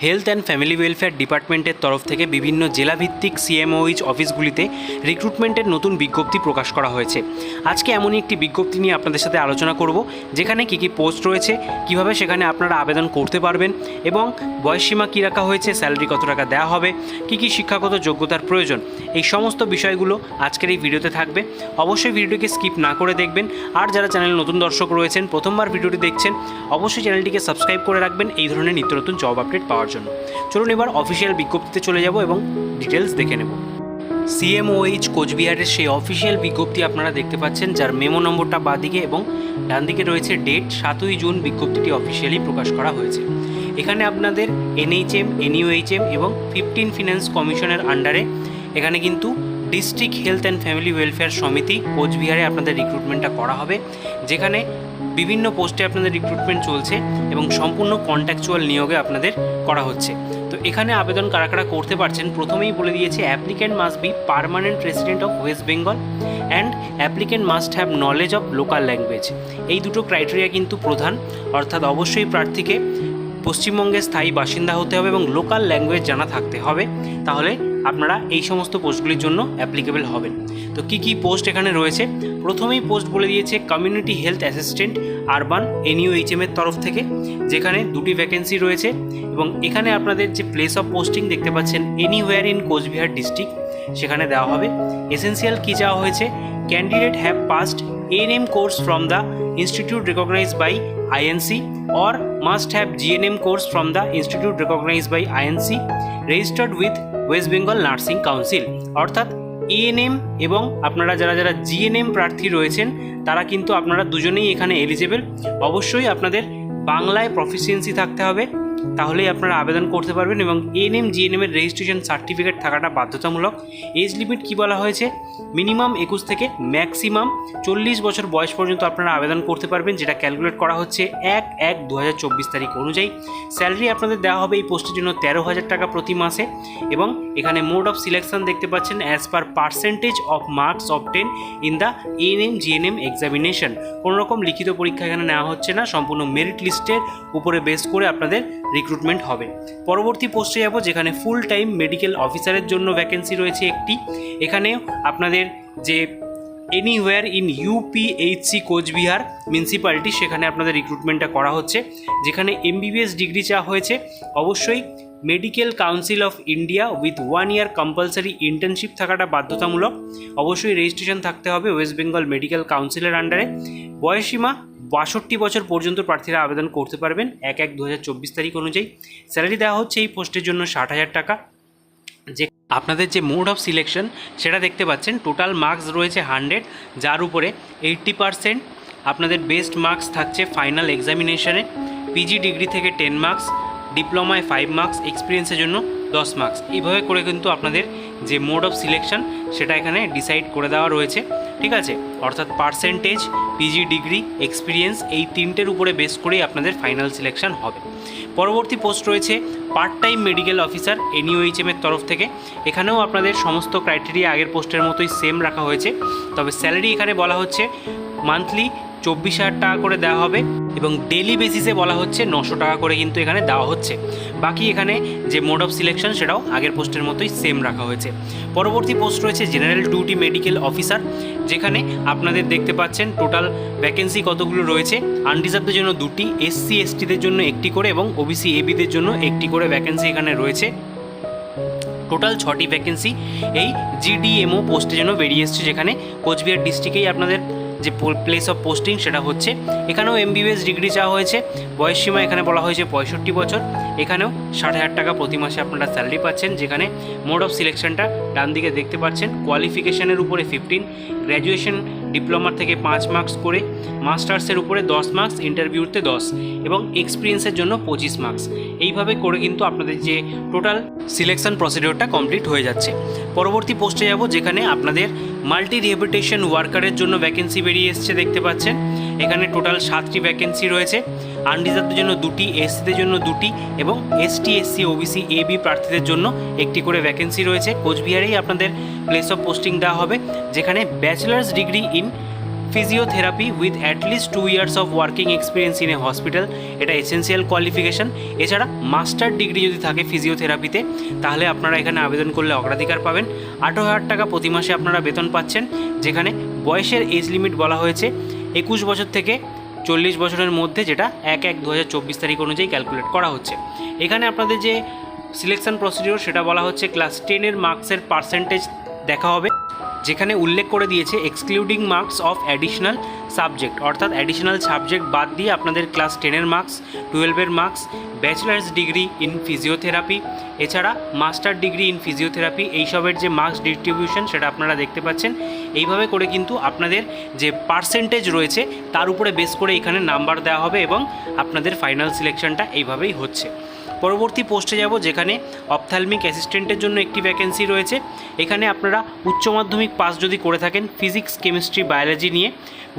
Health and family welfare ডিপার্টমেন্টের তরফ থেকে বিভিন্ন জেলাভিত্তিক সিএমওএইচ অফিসগুলিতে রিক্রুটমেন্টের নতুন বিজ্ঞপ্তি প্রকাশ করা হয়েছে। আজকে এমনই একটি বিজ্ঞপ্তি নিয়ে আপনাদের সাথে আলোচনা করব, যেখানে কী কী পোস্ট রয়েছে, কিভাবে সেখানে আপনারা আবেদন করতে পারবেন এবং বয়সসীমা কী রাখা হয়েছে, স্যালারি কত টাকা দেওয়া হবে, কী কী শিক্ষাগত যোগ্যতার প্রয়োজন, এই সমস্ত বিষয়গুলো আজকের এই ভিডিওতে থাকবে। অবশ্যই ভিডিওটিকে স্কিপ না করে দেখবেন। আর যারা চ্যানেলে নতুন দর্শক রয়েছেন, প্রথমবার ভিডিওটি দেখছেন, অবশ্যই চ্যানেলটিকে সাবস্ক্রাইব করে রাখবেন এই ধরনের নিত্য নতুন জব আপডেট পাওয়ার জন্য। চলুন এবার অফিসিয়াল বিজ্ঞপ্তিতে চলে যাব এবং ডিটেলস দেখে নেব। সিএমওএইচ কোচবিহারের সেই অফিসিয়াল বিজ্ঞপ্তি আপনারা দেখতে পাচ্ছেন, যার মেমো নম্বরটা বাঁদিকে এবং ডান দিকে রয়েছে ডেট 7ই জুন বিজ্ঞপ্তিটি অফিসিয়ালি প্রকাশ করা হয়েছে। এখানে আপনাদের এনএইচএম, এনইউএইচএম এবং 15 ফিন্যান্স কমিশনের আন্ডারে এখানে কিন্তু district health and family welfare সমিতি কোচবিহারে আপনাদের রিক্রুটমেন্টটা করা হবে, যেখানে বিভিন্ন পোস্টে আপনাদের রিক্রুটমেন্ট চলছে এবং সম্পূর্ণ কন্ট্রাকচুয়াল নিয়োগে আপনাদের করা হচ্ছে। তো এখানে আবেদন কারা কারা করতে পারছেন প্রথমেই বলে দিয়েছে, applicant must be permanent resident of West Bengal and applicant must have knowledge of local language. এই দুটো ক্রাইটেরিয়া কিন্তু প্রধান, অর্থাৎ অবশ্যই প্রার্থীকে পশ্চিমবঙ্গের স্থায়ী বাসিন্দা হতে হবে এবং লোকাল ল্যাঙ্গুয়েজ জানা থাকতে হবে, তাহলে আপনারা এই সমস্ত পোস্টগুলির জন্য অ্যাপ্লিকেবল হবেন। তো কী কী পোস্ট এখানে রয়েছে, প্রথমেই পোস্ট বলে দিয়েছে community health assistant urban NUHM এর তরফ থেকে, যেখানে দুটি ভ্যাকেন্সি রয়েছে এবং এখানে আপনাদের যে প্লেস অফ পোস্টিং দেখতে পাচ্ছেন এনিওয়্যার ইন কোচবিহার ডিস্ট্রিক্ট, সেখানে দেওয়া হবে। এসেন্সিয়াল কী চাওয়া হয়েছে, candidate have passed ANM course from the institute recognised by INC or must have GNM course from the institute recognized by INC registered with West Bengal Nursing Council। অর্থাৎ ANM এবং আপনারা যারা যারা জিএনএম প্রার্থী রয়েছেন তারা কিন্তু আপনারা দুজনেই এখানে এলিজেবল। অবশ্যই আপনাদের বাংলায় প্রফিসিয়েন্সি থাকতে হবে, তাহলেই আপনারা আবেদন করতে পারবেন এবং এএনএম জিএনএম এর রেজিস্ট্রেশন সার্টিফিকেট থাকাটা বাধ্যতামূলক। এজ লিমিট কী বলা হয়েছে, মিনিমাম 21 থেকে ম্যাক্সিমাম 40 বছর বয়স পর্যন্ত আপনারা আবেদন করতে পারবেন, যেটা ক্যালকুলেট করা হচ্ছে 1/1/2024 তারিখ অনুযায়ী। স্যালারি আপনাদের দেওয়া হবে এই পোস্টের জন্য 13,000 টাকা প্রতি মাসে এবং এখানে মোড অফ সিলেকশন দেখতে পাচ্ছেন as per percentage of marks obtain in the ANM GNM examination. কোনো রকম লিখিত পরীক্ষা এখানে নেওয়া হচ্ছে না, সম্পূর্ণ মেরিট লিস্টের উপরে বেস করে আপনাদের রিক্রুটমেন্ট হবে। পরবর্তী পোস্টে যাব, যেখানে ফুল টাইম মেডিকেল অফিসারের জন্য ভ্যাকেন্সি রয়েছে একটি। এখানেও আপনাদের যে এনিওয়্যার ইন ইউপিএইচসি কোচবিহার মিউনিসিপ্যালিটি, সেখানে আপনাদের রিক্রুটমেন্টটা করা হচ্ছে, যেখানে এমবিবিএস ডিগ্রি চাওয়া হয়েছে। অবশ্যই medical council of India with 1 year compulsory internship থাকাটা বাধ্যতামূলক। অবশ্যই রেজিস্ট্রেশন থাকতে হবে ওয়েস্ট বেঙ্গল মেডিকেল কাউন্সিলের আন্ডারে। বয়সসীমা 62 বছর পর্যন্ত প্রার্থীরা আবেদন করতে পারবেন 1/1/2024 তারিখ অনুযায়ী। স্যালারি দেওয়া হচ্ছে এই পোস্টের জন্য 60,000 টাকা। যে আপনাদের যে মোড অফ সিলেকশন সেটা দেখতে পাচ্ছেন, টোটাল মার্কস রয়েছে 100, যার উপরে 80% আপনাদের বেস্ট মার্কস থাকছে ফাইনাল এক্সামিনেশনে। পিজি ডিগ্রি থেকে 10 মার্কস, ডিপ্লোমায় 5 মার্কস, এক্সপিরিয়েন্সের জন্য 10 মার্কস। এইভাবে করে কিন্তু আপনাদের যে মোড অফ সিলেকশন সেটা এখানে ডিসাইড করে দেওয়া রয়েছে, ঠিক আছে। অর্থাৎ পার্সেন্টেজ, পিজি ডিগ্রি, এক্সপিরিয়েন্স, এই তিনটের উপরে বেস করেই আপনাদের ফাইনাল সিলেকশন হবে। পরবর্তী পোস্ট রয়েছে part time medical officer NUHM এর তরফ থেকে। এখানেও আপনাদের সমস্ত ক্রাইটেরিয়া আগের পোস্টের মতোই সেম রাখা হয়েছে, তবে স্যালারি এখানে বলা হচ্ছে মান্থলি 24,000 টাকা করে দেওয়া হবে এবং ডেলি বেসিসে বলা হচ্ছে 900 টাকা করে কিন্তু এখানে দেওয়া হচ্ছে। বাকি এখানে যে মোড অফ সিলেকশন সেটাও আগের পোস্টের মতোই সেম রাখা হয়েছে। পরবর্তী পোস্ট রয়েছে জেনারেল ডিউটি মেডিকেল অফিসার, যেখানে আপনাদের দেখতে পাচ্ছেন টোটাল ভ্যাকেন্সি কতগুলো রয়েছে। আনরিজার্ভদের জন্য 2টি, এসসি এসটিদের জন্য 1টি করে এবং ওবিসি এবিদের জন্য 1টি করে ভ্যাকেন্সি এখানে রয়েছে। টোটাল 6টি ভ্যাকেন্সি এই জিডিএমও পোস্টের জন্য বেরিয়ে এসছে, যেখানে কোচবিহার ডিস্ট্রিক্টেই আপনাদের যে প্লেস অফ পোস্টিং সেটা হচ্ছে। এখানেও এমবিবিএস ডিগ্রি চাওয়া হয়েছে। বয়সসীমা এখানে বলা হয়েছে 65 বছর। এখানেও 60,000 টাকা প্রতি মাসে আপনারা স্যালারি পাচ্ছেন, যেখানে মোড অফ সিলেকশনটা ডান দিকে দেখতে পাচ্ছেন। কোয়ালিফিকেশনের উপরে 15, গ্র্যাজুয়েশন ডিপ্লোমার থেকে 5 মার্কস করে, মাস্টার্সের উপরে 10 মার্কস, ইন্টারভিউতে 10 এবং এক্সপিরিয়েন্সের জন্য 25 মার্কস। এইভাবে করে কিন্তু আপনাদের যে টোটাল সিলেকশন প্রসিডিওরটা কমপ্লিট হয়ে যাচ্ছে। পরবর্তী পোস্টে যাব, যেখানে আপনাদের মাল্টি রিহ্যাবিলিটেশন ওয়ার্কারের জন্য ভ্যাকেন্সি বেরিয়ে এসছে দেখতে পাচ্ছেন। এখানে টোটাল 7টি ভ্যাকেন্সি রয়েছে। আনরিজার্ভদের জন্য 2টি, এসসিদের জন্য 2টি এবং এসটি, এসসি, ওবিসি, এবি প্রার্থীদের জন্য 1টি করে ভ্যাকেন্সি রয়েছে। কোচবিহারেই আপনাদের প্লেস অফ পোস্টিং দেওয়া হবে, যেখানে bachelor's degree in physiotherapy with at least 2 years of working experience in a hospital, এটা এসেন্সিয়াল কোয়ালিফিকেশান। এছাড়া মাস্টার ডিগ্রি যদি থাকে ফিজিওথেরাপিতে তাহলে আপনারা এখানে আবেদন করলে অগ্রাধিকার পাবেন। 18,000 টাকা প্রতি মাসে আপনারা বেতন পাচ্ছেন, যেখানে বয়সের এজ লিমিট বলা হয়েছে 21 বছর থেকে 40 বছরের মধ্যে, যেটা 1/1/2024 তারিখ অনুযায়ী ক্যালকুলেট করা হচ্ছে। এখানে আপনাদের যে সিলেকশন প্রসিডিওর সেটা বলা হচ্ছে ক্লাস 10-এর মার্কসের পার্সেন্টেজ দেখা হবে, যেখানে উল্লেখ করে দিয়েছে excluding marks of additional subject, অর্থাৎ অ্যাডিশনাল সাবজেক্ট বাদ দিয়ে আপনাদের ক্লাস 10-এর মার্কস, 12-এর marks, bachelors degree in physiotherapy, এছাড়া মাস্টার ডিগ্রি ইন ফিজিওথেরাপি, এইসবের যে মার্কস ডিস্ট্রিবিউশন সেটা আপনারা দেখতে পাচ্ছেন। এইভাবে করে কিন্তু আপনাদের যে পার্সেন্টেজ রয়েছে তার উপরে বেস করে এখানে নাম্বার দেওয়া হবে এবং আপনাদের ফাইনাল সিলেকশনটা এইভাবেই হচ্ছে। পরবর্তী পোস্টে যাব, যেখানে অপথ্যালমিক অ্যাসিস্ট্যান্টের জন্য একটি ভ্যাকেন্সি রয়েছে। এখানে আপনারা উচ্চ মাধ্যমিক পাস যদি করে থাকেন ফিজিক্স, কেমিস্ট্রি, বায়োলজি নিয়ে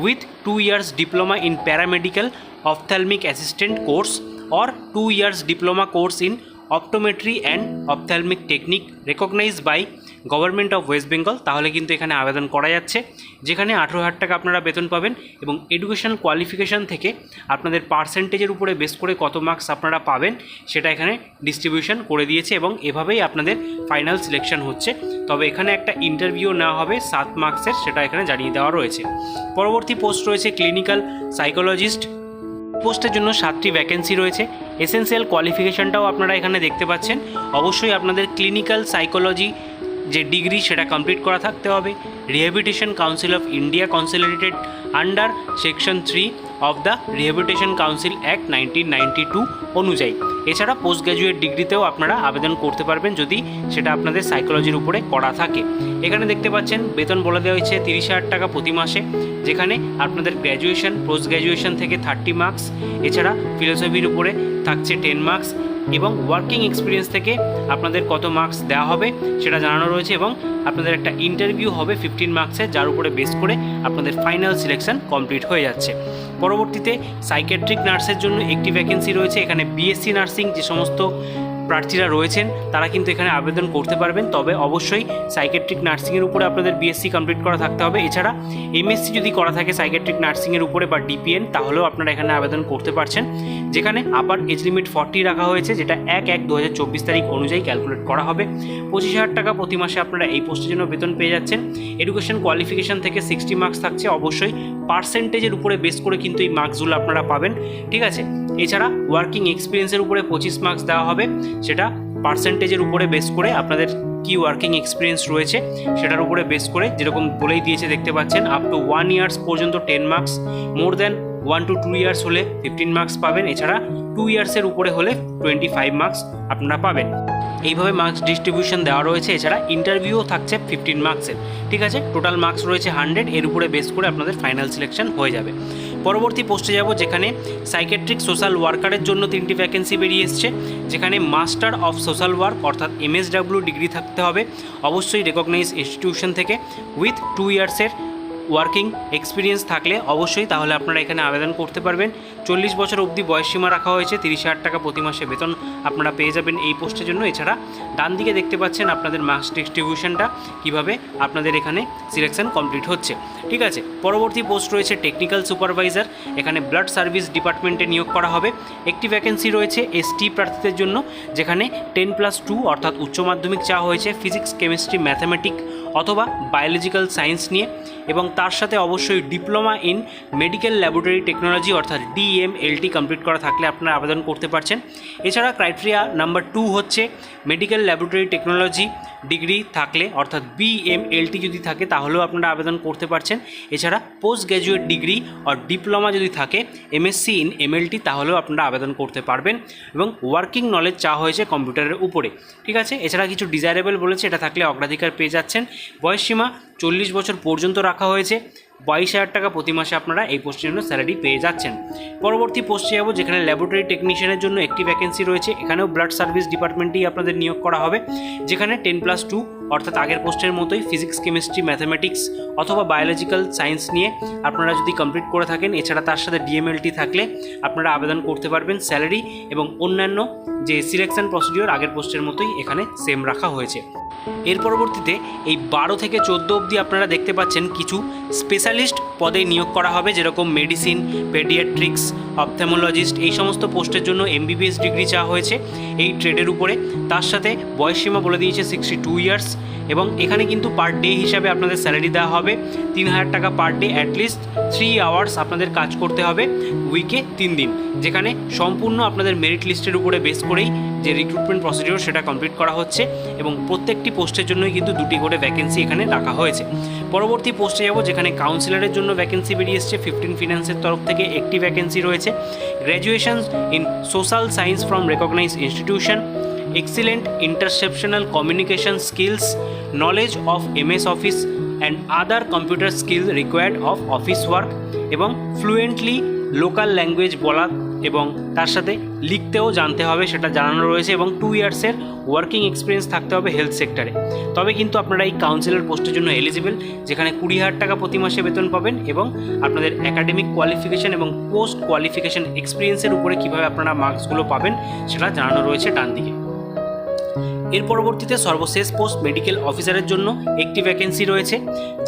with 2 years diploma in paramedical ophthalmic assistant course or 2 years diploma course in optometry and ophthalmic technique recognised by government of West Bengal, তাহলে কিন্তু এখানে আবেদন করা যাচ্ছে, যেখানে 18,000 টাকা আপনারা বেতন পাবেন এবং এডুকেশন কোয়ালিফিকেশান থেকে আপনাদের পার্সেন্টেজের উপরে বেস করে কত মার্কস আপনারা পাবেন সেটা এখানে ডিস্ট্রিবিউশন করে দিয়েছে এবং এভাবেই আপনাদের ফাইনাল সিলেকশন হচ্ছে। তবে এখানে একটা ইন্টারভিউ নেওয়া হবে 7 মার্কসের, সেটা এখানে জানিয়ে দেওয়া রয়েছে। পরবর্তী পোস্ট রয়েছে ক্লিনিক্যাল সাইকোলজিস্ট। পোস্টের জন্য 7টি ভ্যাকেন্সি রয়েছে। এসেন্সিয়াল কোয়ালিফিকেশানটাও আপনারা এখানে দেখতে পাচ্ছেন। অবশ্যই আপনাদের ক্লিনিক্যাল সাইকোলজি যে ডিগ্রি সেটা কমপ্লিট করা থাকতে হবে। Rehabilitation council of India consolidated under section 3 of the rehabilitation council act 1992 অনুযায়ী। এছাড়া পোস্ট গ্র্যাজুয়েট ডিগ্রিতেও আপনারা আবেদন করতে পারবেন যদি সেটা আপনাদের সাইকোলজির উপরে করা থাকে। এখানে দেখতে পাচ্ছেন বেতন বলে দেওয়া হয়েছে 30,000 টাকা প্রতি মাসে, যেখানে আপনাদের গ্র্যাজুয়েশন, পোস্ট গ্র্যাজুয়েশন থেকে 30 মার্কস, এছাড়া ফিলোসফির উপরে থাকছে 10 মার্কস এবং ওয়ার্কিং এক্সপিরিয়েন্স থেকে আপনাদের কত মার্কস দেওয়া হবে সেটা জানানো রয়েছে এবং আপনাদের একটা ইন্টারভিউ হবে 15 মার্কসের, যার উপরে বেস করে আপনাদের ফাইনাল সিলেকশন কমপ্লিট হয়ে যাচ্ছে। পরবর্তীতে সাইকিয়াট্রিক নার্সের জন্য একটি ভ্যাকেন্সি রয়েছে। এখানে বিএসসি নার্সিং যে সমস্ত প্রার্থীরা রয়েছেন তারা কিন্তু এখানে আবেদন করতে পারবেন, তবে অবশ্যই সাইকিয়াট্রিক নার্সিংয়ের উপরে আপনাদের বিএসসি কমপ্লিট করা থাকতে হবে। এছাড়া এমএসসি যদি করা থাকে সাইকিয়াট্রিক নার্সিংয়ের উপরে বা ডিপিএন, তাহলেও আপনারা এখানে আবেদন করতে পারছেন, যেখানে আপার এজ লিমিট 40 রাখা হয়েছে, যেটা 1/1/2024 তারিখ অনুযায়ী ক্যালকুলেট করা হবে। 25,000 টাকা প্রতি মাসে আপনারা এই পোস্টের জন্য বেতন পেয়ে যাচ্ছেন। এডুকেশন কোয়ালিফিকেশান থেকে 60 মার্কস থাকছে, অবশ্যই পার্সেন্টেজের উপরে বেস করে কিন্তু এই মার্কসগুলো আপনারা পাবেন, ঠিক আছে। এছাড়া ওয়ার্কিং এক্সপিরিয়েন্সের উপরে 25 মার্কস দেওয়া হবে, সেটা পার্সেন্টেজের উপরে বেস করে আপনাদের কি ওয়ার্কিং এক্সপিরিয়েন্স রয়েছে সেটার উপরে বেস করে, যেরকম বলেই দিয়েছে দেখতে পাচ্ছেন, আপ টু 1 ইয়ার্স পর্যন্ত 10 marks, more than 1 to 2 years হলে 15 মার্কস পাবেন, এছাড়া 2 ইয়ার্সের উপরে হলে 25 মার্কস আপনারা পাবেন। এইভাবে মার্কস ডিস্ট্রিবিউশন দেওয়া রয়েছে। এছাড়া ইন্টারভিউও থাকছে 15 মার্কসের, ঠিক আছে। টোটাল মার্কস রয়েছে 100, এর উপরে বেস করে আপনাদের ফাইনাল সিলেকশন হয়ে যাবে। পরবর্তী পোস্টে যাব, যেখানে সাইকিয়াট্রিক সোশ্যাল ওয়ার্কারের জন্য 3টি ভ্যাকেন্সি বেরিয়ে এসছে, যেখানে মাস্টার অফ সোশ্যাল ওয়ার্ক অর্থাৎ MSW ডিগ্রি থাকতে হবে, অবশ্যই রেকগনাইজ ইনস্টিটিউশন থেকে উইথ 2 ইয়ার্সের ওয়ার্কিং এক্সপিরিয়েন্স থাকলে অবশ্যই তাহলে আপনারা এখানে আবেদন করতে পারবেন। 40 বছর অবধি বয়সসীমা রাখা হয়েছে, 30,000 টাকা প্রতি মাসে বেতন আপনারা পেয়ে যাবেন এই পোস্টের জন্য। এছাড়া ডান দিকে দেখতে পাচ্ছেন আপনাদের মার্কস ডিস্ট্রিবিউশনটা কীভাবে আপনাদের এখানে সিলেকশন কমপ্লিট হচ্ছে, ঠিক আছে। পরবর্তী পোস্ট রয়েছে টেকনিক্যাল সুপারভাইজার। এখানে ব্লাড সার্ভিস ডিপার্টমেন্টে নিয়োগ করা হবে। একটি ভ্যাকেন্সি রয়েছে এসটি প্রার্থীদের জন্য, যেখানে 10+2 অর্থাৎ উচ্চ মাধ্যমিক চাওয়া হয়েছে ফিজিক্স, কেমিস্ট্রি, ম্যাথামেটিক অথবা বায়োলজিক্যাল সায়েন্স নিয়ে, এবং তার সাথে অবশ্যই diploma in medical laboratory technology অর্থাৎ DMLT কমপ্লিট করা থাকলে আপনারা আবেদন করতে পারছেন। এছাড়া ক্রাইটেরিয়া নাম্বার 2 হচ্ছে মেডিকেল ল্যাবরেটরি টেকনোলজি ডিগ্রি থাকলে অর্থাৎ BMLT যদি থাকে তাহলেও আপনারা আবেদন করতে পারছেন। এছাড়া পোস্ট গ্র্যাজুয়েট ডিগ্রি আর ডিপ্লোমা যদি থাকে MSc ইন MLT তাহলেও আপনারা আবেদন করতে পারবেন, এবং ওয়ার্কিং নলেজ চাওয়া হয়েছে কম্পিউটারের উপরে, ঠিক আছে। এছাড়া কিছু ডিজায়ারেবল বলেছে, এটা থাকলে অগ্রাধিকার পেয়ে যাচ্ছেন। বয়সসীমা 40 বছর পর্যন্ত রাখা হয়েছে। 22,000 টাকা প্রতি মাসে আপনারা এই পোস্টের জন্য স্যালারি পেয়ে যাচ্ছেন। পরবর্তী পোস্টে যাব, যেখানে ল্যাবরেটরি টেকনিশিয়ানের জন্য একটি ভ্যাকেন্সি রয়েছে। এখানেও ব্লাড সার্ভিস ডিপার্টমেন্টেই আপনাদের নিয়োগ করা হবে, যেখানে 10+2 অর্থাৎ আগের পোস্টের মতোই ফিজিক্স, কেমিস্ট্রি, ম্যাথামেটিক্স অথবা বায়োলজিক্যাল সায়েন্স নিয়ে আপনারা যদি কমপ্লিট করে থাকেন, এছাড়া তার সাথে ডিএমএলটি থাকলে আপনারা আবেদন করতে পারবেন। স্যালারি এবং অন্যান্য যে সিলেকশন প্রসিডিওর আগের পোস্টের মতোই এখানে সেম রাখা হয়েছে। এর পরবর্তীতে এই 12 থেকে 14 অবধি আপনারা দেখতে পাচ্ছেন কিছু স্পেশালিস্ট পদে নিয়োগ করা হবে, যেরকম মেডিসিন, পেডিয়াট্রিক্স, অপথ্যামোলজিস্ট, এই সমস্ত পোস্টের জন্য এমবিবিএস ডিগ্রি চাওয়া হয়েছে এই ট্রেডের উপরে। তার সাথে বয়সসীমা বলে দিয়েছে 62 ইয়ার্স, এবং এখানে কিন্তু পার ডে হিসাবে আপনাদের স্যালারি দেওয়া হবে 3000 টাকা পার ডে। অ্যাটলিস্ট 3 আওয়ার্স আপনাদের কাজ করতে হবে উইকে 3 দিন, যেখানে সম্পূর্ণ আপনাদের মেরিট লিস্টের উপরে বেস করেই যে রিক্রুটমেন্ট প্রসিডিওর সেটা কমপ্লিট করা হচ্ছে, এবং প্রত্যেকটি পোস্টের জন্যই কিন্তু 2টি করে ভ্যাকেন্সি এখানে রাখা হয়েছে। পরবর্তী পোস্টে যাব, যেখানে কাউন্সিলরের জন্য ভ্যাকেন্সি বেরিয়ে এসছে। 15 ফিন্যান্সের তরফ থেকে একটি ভ্যাকেন্সি রয়েছে। Graduation in social science from recognised institution, excellent interceptional communication skills, knowledge of MS Office and other computer skills required of office work, এবং ফ্লুয়েন্টলি লোকাল ল্যাঙ্গুয়েজ বলা এবং তার সাথে লিখতেও জানতে হবে সেটা জানানো রয়েছে, এবং 2 ইয়ার্সের ওয়ার্কিং এক্সপিরিয়েন্স থাকতে হবে হেলথ সেক্টরে। তবে কিন্তু আপনারা এই কাউন্সিলর পোস্টের জন্য এলিজিবল, যেখানে 20,000 টাকা প্রতি মাসে বেতন পাবেন, এবং আপনাদের একাডেমিক কোয়ালিফিকেশান এবং পোস্ট কোয়ালিফিকেশান এক্সপিরিয়েন্সের উপরে কীভাবে আপনারা মার্কসগুলো পাবেন সেটা জানানো রয়েছে ডান দিকে। এর পরবর্তীতে সর্বশেষ পোস্ট মেডিকেল অফিসারের জন্য একটি ভ্যাকেন্সি রয়েছে,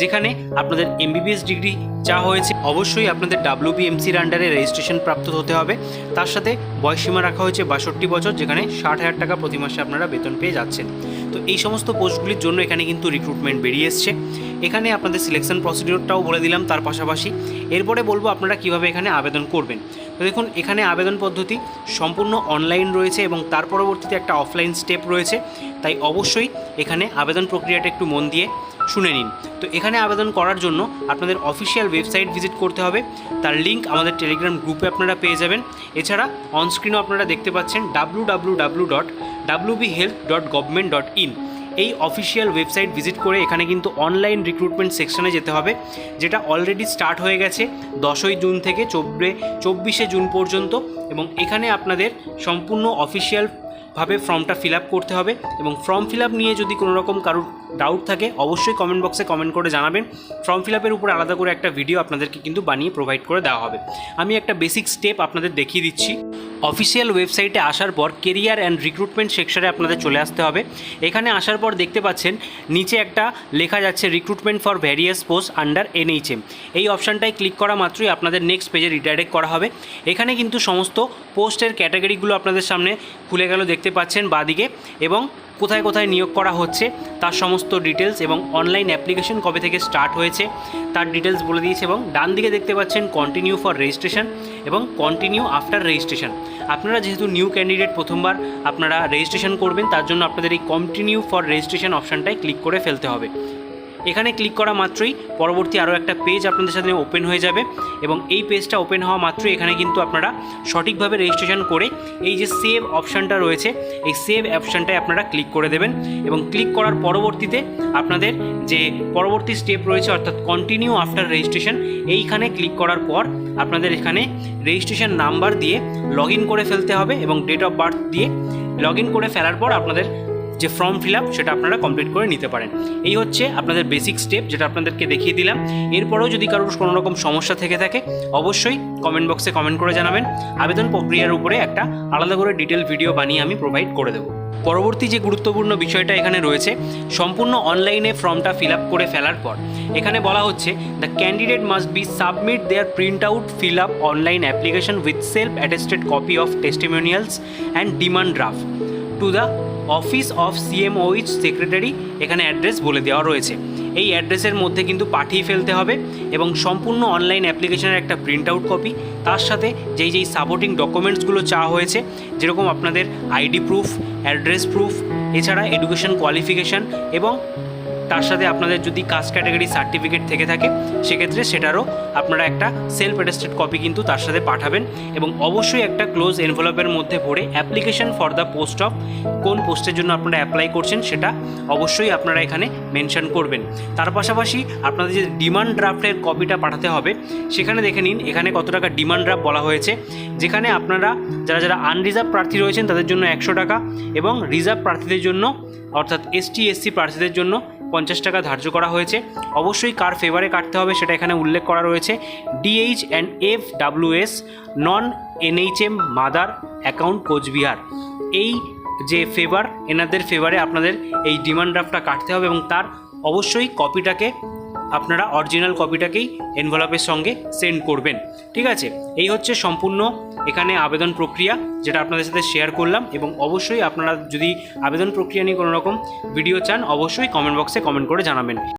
যেখানে আপনাদের এমবিবিএস ডিগ্রি চাওয়া হয়েছে। অবশ্যই আপনাদের WBMCর আন্ডারে রেজিস্ট্রেশন প্রাপ্ত হতে হবে। তার সাথে বয়সসীমা রাখা হয়েছে 62 বছর, যেখানে 60,000 টাকা প্রতি মাসে আপনারা বেতন পেয়ে যাচ্ছেন। তো এই সমস্ত পোস্টগুলির জন্য এখানে কিন্তু রিক্রুটমেন্ট বেরিয়ে এসছে। এখানে আপনাদের সিলেকশন প্রসিডিওরটাও বলে দিলাম তার পাশাপাশি। এরপরে বলবো আপনারা কীভাবে এখানে আবেদন করবেন। তো দেখুন, এখানে আবেদন পদ্ধতি সম্পূর্ণ অনলাইন রয়েছে, এবং তার পরবর্তীতে একটা অফলাইন স্টেপ রয়েছে। তাই অবশ্যই এখানে আবেদন প্রক্রিয়াটা একটু মন দিয়ে শুনে নিন। তো এখানে আবেদন করার জন্য আপনাদের অফিসিয়াল ওয়েবসাইট ভিজিট করতে হবে। তার লিঙ্ক আমাদের টেলিগ্রাম গ্রুপে আপনারা পেয়ে যাবেন। এছাড়া অনস্ক্রিনও আপনারা দেখতে পাচ্ছেন www.wbhealth.government.in, এই অফিসিয়াল ওয়েবসাইট ভিজিট করে এখানে কিন্তু অনলাইন রিক্রুটমেন্ট সেকশনে যেতে হবে, যেটা অলরেডি স্টার্ট হয়ে গেছে 10ই জুন থেকে 24শে জুন পর্যন্ত। এবং এখানে আপনাদের সম্পূর্ণ অফিসিয়ালভাবে ফর্মটা ফিল আপ করতে হবে, এবং ফর্ম ফিল আপ নিয়ে যদি কোনো রকম কারোর ডাউট থাকে অবশ্যই কমেন্ট বক্সে কমেন্ট করে জানাবেন। ফর্ম ফিল আপের উপরে আলাদা করে একটা ভিডিও আপনাদেরকে কিন্তু বানিয়ে প্রোভাইড করে দেওয়া হবে। আমি একটা বেসিক স্টেপ আপনাদের দেখিয়ে দিচ্ছি। অফিসিয়াল ওয়েবসাইটে আসার পর কেরিয়ার অ্যান্ড রিক্রুটমেন্ট সেকশনে আপনাদের চলে আসতে হবে। এখানে আসার পর দেখতে পাচ্ছেন নিচে একটা লেখা যাচ্ছে recruitment for various post under NHM। এই অপশানটায় ক্লিক করা মাত্রই আপনাদের নেক্সট পেজে রিডাইরেক্ট করা হবে। এখানে কিন্তু সমস্ত পোস্টের ক্যাটাগরিগুলো আপনাদের সামনে খুলে গেল দেখতে পাচ্ছেন বাঁদিকে, এবং কোথায় কোথায় নিয়োগ করা হচ্ছে তার সমস্ত ডিটেলস, এবং অনলাইন অ্যাপ্লিকেশন কবে থেকে স্টার্ট হয়েছে তার ডিটেলস বলে দিয়েছে। এবং ডান দিকে দেখতে পাচ্ছেন কন্টিনিউ ফর রেজিস্ট্রেশন এবং কন্টিনিউ আফটার রেজিস্ট্রেশন। আপনারা যেহেতু নিউ ক্যান্ডিডেট, প্রথমবার আপনারা রেজিস্ট্রেশন করবেন, তার জন্য আপনাদের এই কন্টিনিউ ফর রেজিস্ট্রেশন অপশানটায় ক্লিক করে ফেলতে হবে। এখানে ক্লিক করা মাত্রই পরবর্তী আরও একটা পেজ আপনাদের সাথে ওপেন হয়ে যাবে, এবং এই পেজটা ওপেন হওয়া মাত্রই এখানে কিন্তু আপনারা সঠিকভাবে রেজিস্ট্রেশন করে এই যে সেভ অপশানটা রয়েছে এই সেভ অপশানটায় আপনারা ক্লিক করে দেবেন। এবং ক্লিক করার পরবর্তীতে আপনাদের যে পরবর্তী স্টেপ রয়েছে অর্থাৎ কন্টিনিউ আফটার রেজিস্ট্রেশন, এইখানে ক্লিক করার পর আপনাদের এখানে রেজিস্ট্রেশন নাম্বার দিয়ে লগ ইন করে ফেলতে হবে, এবং ডেট অফ বার্থ দিয়ে লগ ইন করে ফেলার পর আপনাদের যে ফর্ম ফিল আপ সেটা আপনারা কমপ্লিট করে নিতে পারেন। এই হচ্ছে আপনাদের বেসিক স্টেপ, যেটা আপনাদেরকে দেখিয়ে দিলাম। এরপরেও যদি কারোর কোনো রকম সমস্যা থেকে থাকে অবশ্যই কমেন্ট বক্সে কমেন্ট করে জানাবেন। আবেদন প্রক্রিয়ার উপরে একটা আলাদা করে ডিটেল ভিডিও বানিয়ে আমি প্রোভাইড করে দেবো। পরবর্তী যে গুরুত্বপূর্ণ বিষয়টা এখানে রয়েছে, সম্পূর্ণ অনলাইনে ফর্মটা ফিল আপ করে ফেলার পর এখানে বলা হচ্ছে the candidate must be submit their print out fill up online application with self attested copy of testimonials and demand draft to the office of CMOH secretary. এখানে অ্যাড্রেস বলে দেওয়া রয়েছে। এই অ্যাড্রেসের মধ্যে কিন্তু পাঠিয়ে ফেলতে হবে, এবং সম্পূর্ণ অনলাইন অ্যাপ্লিকেশনের একটা প্রিন্ট আউট কপি, তার সাথে যেই সাপোর্টিং ডকুমেন্টসগুলো চাওয়া হয়েছে, যেরকম আপনাদের ID প্রুফ, অ্যাড্রেস প্রুফ, এছাড়া এডুকেশন কোয়ালিফিকেশান এবং তার সাথে আপনাদের যদি কাস্ট ক্যাটাগরি সার্টিফিকেট থেকে থাকে সেক্ষেত্রে সেটারও আপনারা একটা সেলফ অ্যাটেস্টেড কপি কিন্তু তার সাথে পাঠাবেন। এবং অবশ্যই একটা ক্লোজ এনভেলপের মধ্যে ভরে application for the post of, কোন পোস্টের জন্য আপনারা অ্যাপ্লাই করছেন সেটা অবশ্যই আপনারা এখানে মেনশন করবেন। তার পাশাপাশি আপনাদের যে ডিমান্ড ড্রাফটের কপিটা পাঠাতে হবে সেখানে দেখে নিন এখানে কত টাকা ডিমান্ড ড্রাফট বলা হয়েছে, যেখানে আপনারা যারা আনরিজার্ভ প্রার্থী রয়েছেন তাদের জন্য 100 টাকা এবং রিজার্ভ প্রার্থীদের জন্য অর্থাৎ এসটি এসসি প্রার্থীদের জন্য 50 টাকা ধার্য করা হয়েছে। অবশ্যই কার ফেভারে কাটতে হবে সেটা এখানে উল্লেখ করা রয়েছে। DH and FWS non NHM mother account Coochbehar, এই যে ফেভার এনাদের ফেভারে আপনাদের এই ডিমান্ড ড্রাফটটা কাটতে হবে এবং তার অবশ্যই কপিটাকে আপনারা অরিজিনাল কপিটাকেই এনভেলপের সঙ্গে সেন্ড করবেন। ঠিক আছে, এই হচ্ছে সম্পূর্ণ এখানে আবেদন প্রক্রিয়া যেটা আপনাদের সাথে শেয়ার করলাম। এবং অবশ্যই আপনারা যদি আবেদন প্রক্রিয়া নিয়ে কোনো রকম ভিডিও চান অবশ্যই কমেন্ট বক্সে কমেন্ট করে জানাবেন।